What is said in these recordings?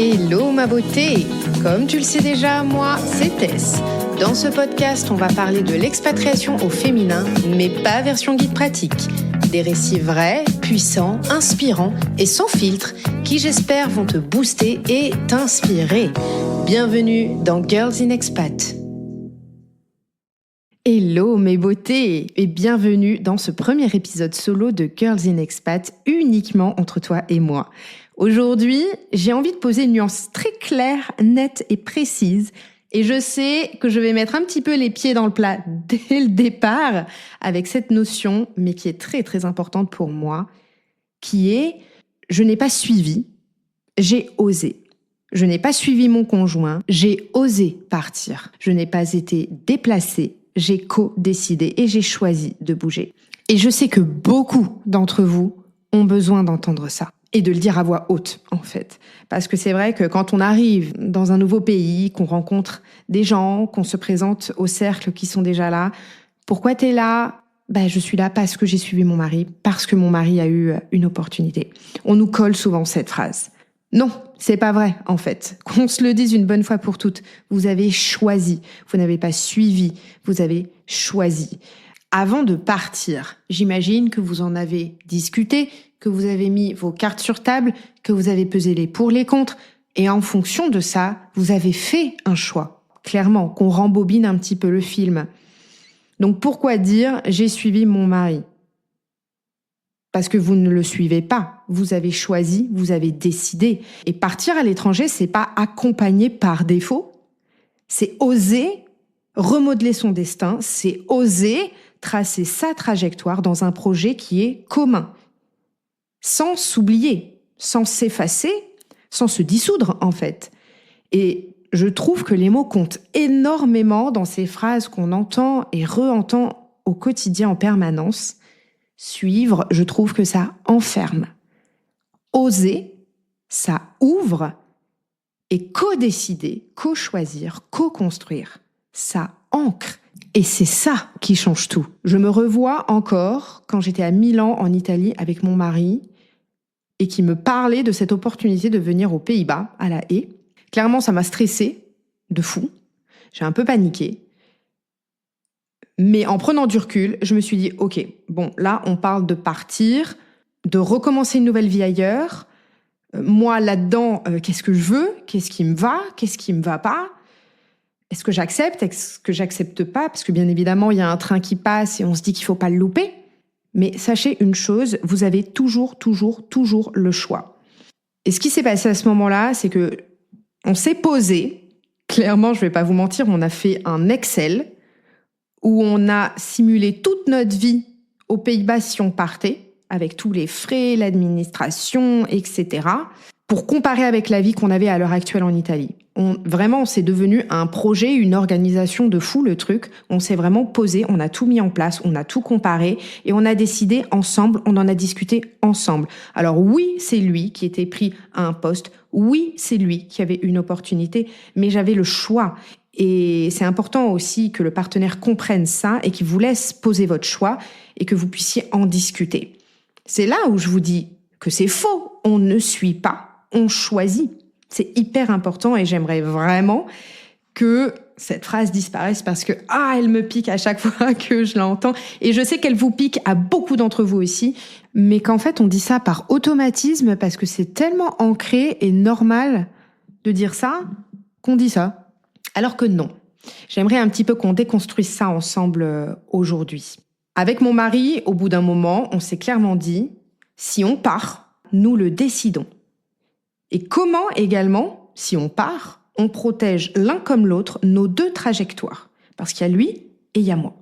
Hello ma beauté! Comme tu le sais déjà, moi, c'est Tess. Dans ce podcast, on va parler de l'expatriation au féminin, mais pas version guide pratique. Des récits vrais, puissants, inspirants et sans filtre qui, j'espère, vont te booster et t'inspirer. Bienvenue dans Girls in Expat. Hello mes beautés et bienvenue dans ce premier épisode solo de Girls in Expat uniquement entre toi et moi. Aujourd'hui, j'ai envie de poser une nuance très claire, nette et précise et je sais que je vais mettre un petit peu les pieds dans le plat dès le départ avec cette notion, mais qui est très très importante pour moi, qui est « je n'ai pas suivi, j'ai osé ». Je n'ai pas suivi mon conjoint, j'ai osé partir. Je n'ai pas été déplacée, j'ai co-décidé et j'ai choisi de bouger. Et je sais que beaucoup d'entre vous ont besoin d'entendre ça. Et de le dire à voix haute, en fait. Parce que c'est vrai que quand on arrive dans un nouveau pays, qu'on rencontre des gens, qu'on se présente aux cercles qui sont déjà là, pourquoi t'es là ? Je suis là parce que j'ai suivi mon mari, parce que mon mari a eu une opportunité. On nous colle souvent cette phrase. Non, c'est pas vrai, en fait. Qu'on se le dise une bonne fois pour toutes. Vous avez choisi. Vous n'avez pas suivi. Vous avez choisi. Avant de partir, j'imagine que vous en avez discuté, que vous avez mis vos cartes sur table, que vous avez pesé les pour, les contre, et en fonction de ça, vous avez fait un choix. Clairement, qu'on rembobine un petit peu le film. Donc pourquoi dire « j'ai suivi mon mari » ? Parce que vous ne le suivez pas. Vous avez choisi, vous avez décidé. Et partir à l'étranger, c'est pas accompagner par défaut. C'est oser remodeler son destin. C'est oser tracer sa trajectoire dans un projet qui est commun. Sans s'oublier, sans s'effacer, sans se dissoudre en fait. Et je trouve que les mots comptent énormément dans ces phrases qu'on entend et re-entend au quotidien en permanence. Suivre, je trouve que ça enferme. Oser, ça ouvre. Et co-décider, co-choisir, co-construire, ça ancre. Et c'est ça qui change tout. Je me revois encore quand j'étais à Milan en Italie avec mon mari et qui me parlait de cette opportunité de venir aux Pays-Bas, à La Haye. Clairement, ça m'a stressée de fou. J'ai un peu paniqué. Mais en prenant du recul, je me suis dit, ok, bon, là, on parle de partir, de recommencer une nouvelle vie ailleurs. Moi, là-dedans, qu'est-ce que je veux ? Qu'est-ce qui me va ? Qu'est-ce qui me va pas ? Est-ce que j'accepte ? Est-ce que j'accepte pas ? Parce que bien évidemment, il y a un train qui passe et on se dit qu'il faut pas le louper. Mais sachez une chose, vous avez toujours le choix. Et ce qui s'est passé à ce moment-là, c'est que on s'est posé. Clairement, je vais pas vous mentir, on a fait un Excel où on a simulé toute notre vie aux Pays-Bas si on partait, avec tous les frais, l'administration, etc., pour comparer avec la vie qu'on avait à l'heure actuelle en Italie. Vraiment, c'est devenu un projet, une organisation de fou, le truc. On s'est vraiment posé, on a tout mis en place, on a tout comparé et on a décidé ensemble, on en a discuté ensemble. Alors oui, c'est lui qui était pris à un poste, oui, c'est lui qui avait une opportunité, mais j'avais le choix. Et c'est important aussi que le partenaire comprenne ça et qu'il vous laisse poser votre choix et que vous puissiez en discuter. C'est là où je vous dis que c'est faux. On ne suit pas, on choisit. C'est hyper important et j'aimerais vraiment que cette phrase disparaisse parce que elle me pique à chaque fois que je l'entends. Et je sais qu'elle vous pique à beaucoup d'entre vous aussi, mais qu'en fait on dit ça par automatisme parce que c'est tellement ancré et normal de dire ça qu'on dit ça. Alors que non. J'aimerais un petit peu qu'on déconstruise ça ensemble aujourd'hui. Avec mon mari, au bout d'un moment, on s'est clairement dit, si on part, nous le décidons. Et comment également, si on part, on protège l'un comme l'autre nos deux trajectoires. Parce qu'il y a lui et il y a moi.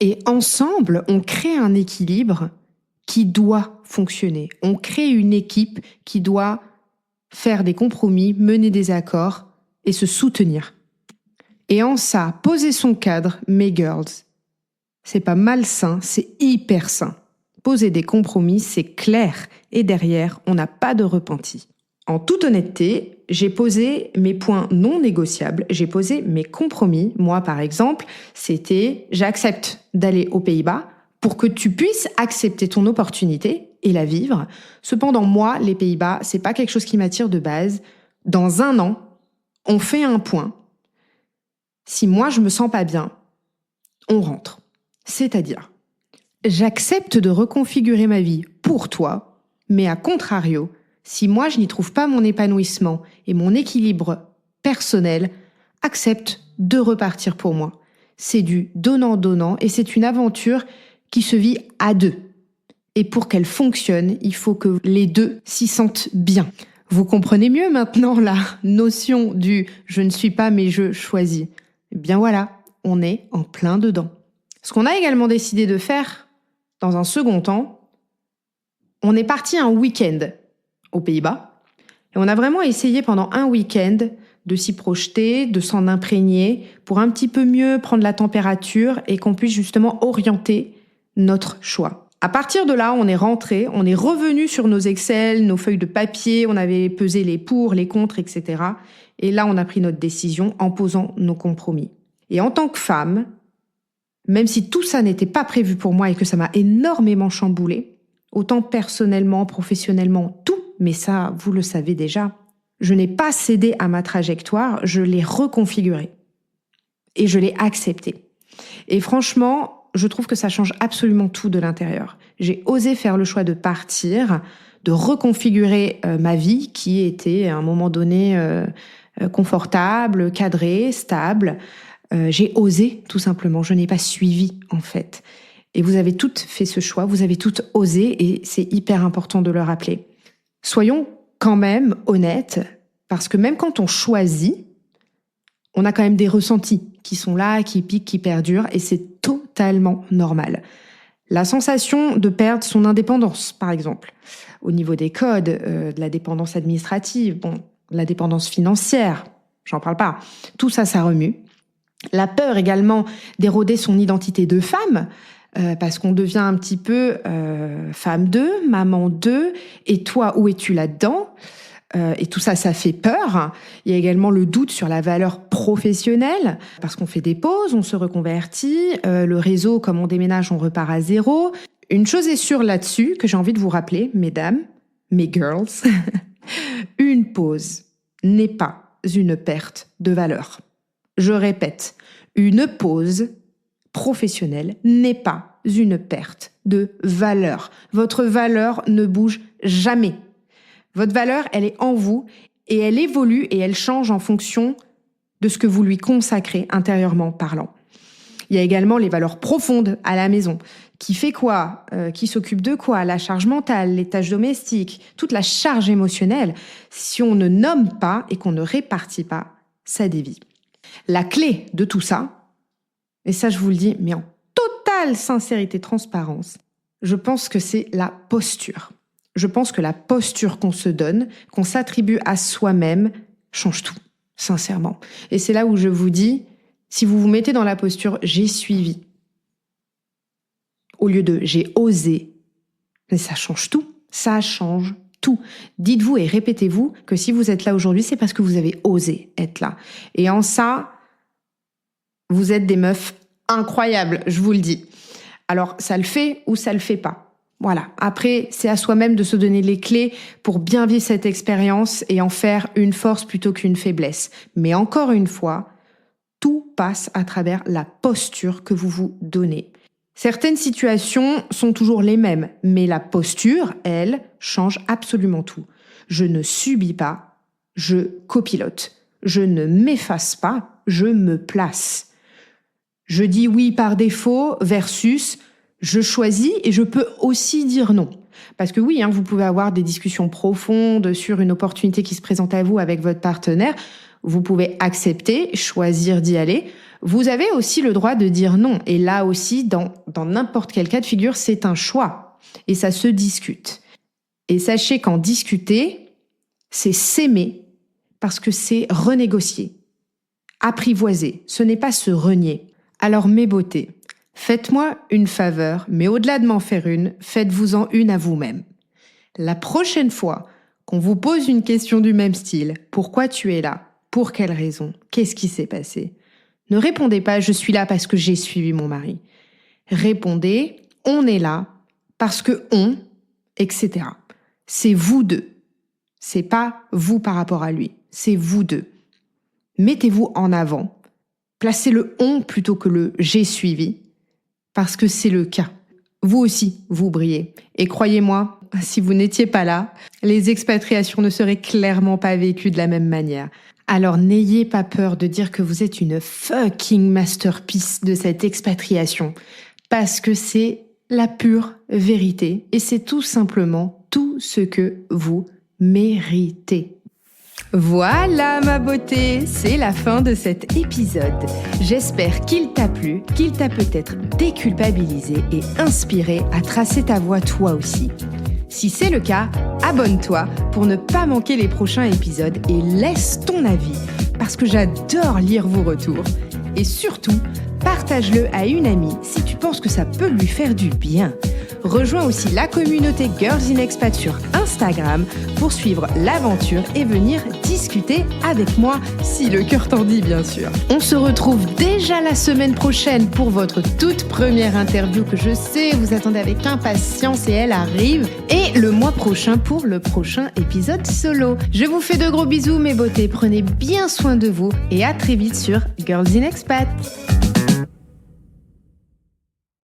Et ensemble, on crée un équilibre qui doit fonctionner. On crée une équipe qui doit faire des compromis, mener des accords et se soutenir. Et en ça, poser son cadre, mes girls, c'est pas malsain, c'est hyper sain. Poser des compromis, c'est clair. Et derrière, on n'a pas de repenti. En toute honnêteté, j'ai posé mes points non négociables, j'ai posé mes compromis. Moi, par exemple, c'était j'accepte d'aller aux Pays-Bas pour que tu puisses accepter ton opportunité et la vivre. Cependant, moi, les Pays-Bas, c'est pas quelque chose qui m'attire de base. Dans 1 an, on fait un point. Si moi, je me sens pas bien, on rentre. C'est-à-dire, j'accepte de reconfigurer ma vie pour toi, mais à contrario, si moi, je n'y trouve pas mon épanouissement et mon équilibre personnel, accepte de repartir pour moi. C'est du donnant-donnant et c'est une aventure qui se vit à 2. Et pour qu'elle fonctionne, il faut que les 2 s'y sentent bien. Vous comprenez mieux maintenant la notion du « je ne suis pas mais je choisis ». Eh bien voilà, on est en plein dedans. Ce qu'on a également décidé de faire, dans un second temps, on est parti un week-end aux Pays-Bas et on a vraiment essayé pendant un week-end de s'y projeter, de s'en imprégner pour un petit peu mieux prendre la température et qu'on puisse justement orienter notre choix. À partir de là, on est rentré, on est revenu sur nos Excel, nos feuilles de papier, on avait pesé les pour, les contre, etc. Et là, on a pris notre décision en posant nos compromis. Et en tant que femme, même si tout ça n'était pas prévu pour moi et que ça m'a énormément chamboulée, autant personnellement, professionnellement, tout, mais ça, vous le savez déjà, je n'ai pas cédé à ma trajectoire, je l'ai reconfigurée. Et je l'ai acceptée. Et franchement, je trouve que ça change absolument tout de l'intérieur. J'ai osé faire le choix de partir, de reconfigurer ma vie qui était à un moment donné confortable, cadrée, stable. J'ai osé tout simplement, je n'ai pas suivi en fait. Et vous avez toutes fait ce choix, vous avez toutes osé et c'est hyper important de le rappeler. Soyons quand même honnêtes, parce que même quand on choisit, on a quand même des ressentis qui sont là, qui piquent, qui perdurent, et c'est totalement normal. La sensation de perdre son indépendance, par exemple, au niveau des codes, de la dépendance administrative, de la dépendance financière, j'en parle pas. Tout ça, ça remue. La peur également d'éroder son identité de femme, parce qu'on devient un petit peu femme 2, maman 2, et toi, où es-tu là-dedans ? Et tout ça, ça fait peur. Il y a également le doute sur la valeur professionnelle, parce qu'on fait des pauses, on se reconvertit, le réseau, comme on déménage, on repart à 0. Une chose est sûre là-dessus, que j'ai envie de vous rappeler, mesdames, mes girls, une pause n'est pas une perte de valeur. Je répète, une pause professionnelle n'est pas une perte de valeur. Votre valeur ne bouge jamais. Votre valeur, elle est en vous et elle évolue et elle change en fonction de ce que vous lui consacrez intérieurement parlant. Il y a également les valeurs profondes à la maison. Qui fait quoi ? Qui s'occupe de quoi ? La charge mentale, les tâches domestiques, toute la charge émotionnelle. Si on ne nomme pas et qu'on ne répartit pas, ça dévie. La clé de tout ça, et ça je vous le dis, mais en totale sincérité, transparence, je pense que c'est la posture. Je pense que la posture qu'on se donne, qu'on s'attribue à soi-même, change tout, sincèrement. Et c'est là où je vous dis, si vous vous mettez dans la posture « j'ai suivi », au lieu de « j'ai osé », mais ça change tout, ça change tout. Dites-vous et répétez-vous que si vous êtes là aujourd'hui, c'est parce que vous avez osé être là. Et en ça, vous êtes des meufs incroyables, je vous le dis. Alors, ça le fait ou ça le fait pas. Voilà. Après, c'est à soi-même de se donner les clés pour bien vivre cette expérience et en faire une force plutôt qu'une faiblesse. Mais encore une fois, tout passe à travers la posture que vous vous donnez. Certaines situations sont toujours les mêmes, mais la posture, elle, change absolument tout. Je ne subis pas, je copilote. Je ne m'efface pas, je me place. Je dis oui par défaut versus je choisis et je peux aussi dire non. Parce que oui, vous pouvez avoir des discussions profondes sur une opportunité qui se présente à vous avec votre partenaire. Vous pouvez accepter, choisir d'y aller. Vous avez aussi le droit de dire non. Et là aussi, dans n'importe quel cas de figure, c'est un choix. Et ça se discute. Et sachez qu'en discuter, c'est s'aimer parce que c'est renégocier, apprivoiser. Ce n'est pas se renier. Alors mes beautés, faites-moi une faveur, mais au-delà de m'en faire une, faites-vous-en une à vous-même. La prochaine fois qu'on vous pose une question du même style, pourquoi tu es là ? Pour quelle raison ? Qu'est-ce qui s'est passé ? Ne répondez pas, je suis là parce que j'ai suivi mon mari. Répondez, on est là parce que etc. C'est vous deux. C'est pas vous par rapport à lui. c'est vous deux. Mettez-vous en avant. Placez le « on » plutôt que le « j'ai suivi », parce que c'est le cas. Vous aussi, vous brillez. Et croyez-moi, si vous n'étiez pas là, les expatriations ne seraient clairement pas vécues de la même manière. Alors n'ayez pas peur de dire que vous êtes une fucking masterpiece de cette expatriation, parce que c'est la pure vérité et c'est tout simplement tout ce que vous méritez. Voilà ma beauté, c'est la fin de cet épisode. J'espère qu'il t'a plu, qu'il t'a peut-être déculpabilisé et inspiré à tracer ta voie toi aussi. Si c'est le cas, abonne-toi pour ne pas manquer les prochains épisodes et laisse ton avis parce que j'adore lire vos retours. Et surtout, partage-le à une amie si tu penses que ça peut lui faire du bien. Rejoins aussi la communauté Girls in Expat sur Instagram pour suivre l'aventure et venir discuter avec moi, si le cœur t'en dit bien sûr. On se retrouve déjà la semaine prochaine pour votre toute première interview que je sais vous attendez avec impatience et elle arrive. Et le mois prochain pour le prochain épisode solo. Je vous fais de gros bisous mes beautés, prenez bien soin de vous et à très vite sur Girls in Expat.